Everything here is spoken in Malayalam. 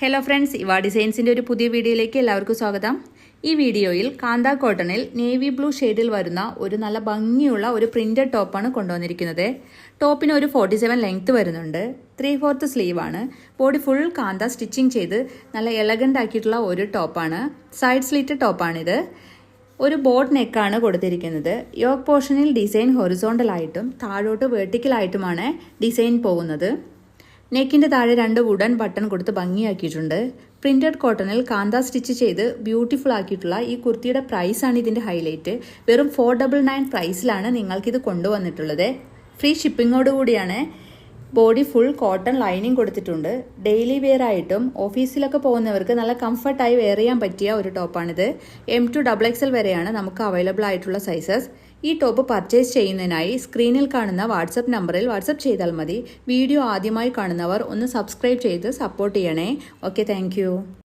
ഹലോ ഫ്രണ്ട്സ്, ഇവ ഡിസൈൻസിൻ്റെ ഒരു പുതിയ വീഡിയോയിലേക്ക് എല്ലാവർക്കും സ്വാഗതം. ഈ വീഡിയോയിൽ കാന്ത കോട്ടണിൽ നേവി ബ്ലൂ ഷെയ്ഡിൽ വരുന്ന ഒരു നല്ല ഭംഗിയുള്ള ഒരു പ്രിന്റഡ് ടോപ്പാണ് കൊണ്ടുവന്നിരിക്കുന്നത്. ടോപ്പിന് ഒരു 47 ലെങ്ത് വരുന്നുണ്ട്. 3/4 സ്ലീവാണ്. ബോഡി ഫുൾ കാന്ത സ്റ്റിച്ചിങ് ചെയ്ത് നല്ല എലഗൻ്റ് ആക്കിയിട്ടുള്ള ഒരു ടോപ്പാണ്. സൈഡ് സ്ലിറ്റ് ടോപ്പാണിത്. ഒരു ബോട്ട് നെക്കാണ് കൊടുത്തിരിക്കുന്നത്. യോക്ക് പോർഷനിൽ ഡിസൈൻ ഹൊറിസോണ്ടലായിട്ടും താഴോട്ട് വെർട്ടിക്കലായിട്ടുമാണ് ഡിസൈൻ പോകുന്നത്. നെക്കിൻ്റെ താഴെ 2 വുഡൻ ബട്ടൺ കൊടുത്ത് ഭംഗിയാക്കിയിട്ടുണ്ട്. പ്രിന്റഡ് കോട്ടണിൽ കാന്ത സ്റ്റിച്ച് ചെയ്ത് ബ്യൂട്ടിഫുൾ ആക്കിയിട്ടുള്ള ഈ കുർത്തിയുടെ പ്രൈസാണ് ഇതിൻ്റെ ഹൈലൈറ്റ്. വെറും 499 പ്രൈസിലാണ് നിങ്ങൾക്കിത് കൊണ്ടുവന്നിട്ടുള്ളത്. ഫ്രീ ഷിപ്പിങ്ങോട് കൂടിയാണ്. ബോഡി ഫുൾ കോട്ടൺ ലൈനിങ് കൊടുത്തിട്ടുണ്ട്. ഡെയിലി വെയർ ആയിട്ടും ഓഫീസിലൊക്കെ പോകുന്നവർക്ക് നല്ല കംഫർട്ടായി വെയർ ചെയ്യാൻ പറ്റിയ ഒരു ടോപ്പാണിത്. M to XXL വരെയാണ് നമുക്ക് അവൈലബിൾ ആയിട്ടുള്ള സൈസസ്. ഈ ടോപ്പ് പർച്ചേസ് ചെയ്യുന്നതിനായി സ്ക്രീനിൽ കാണുന്ന വാട്സപ്പ് നമ്പറിൽ വാട്സപ്പ് ചെയ്താൽ മതി. വീഡിയോ ആദ്യമായി കാണുന്നവർ ഒന്ന് സബ്സ്ക്രൈബ് ചെയ്ത് സപ്പോർട്ട് ചെയ്യണേ. Okay, thank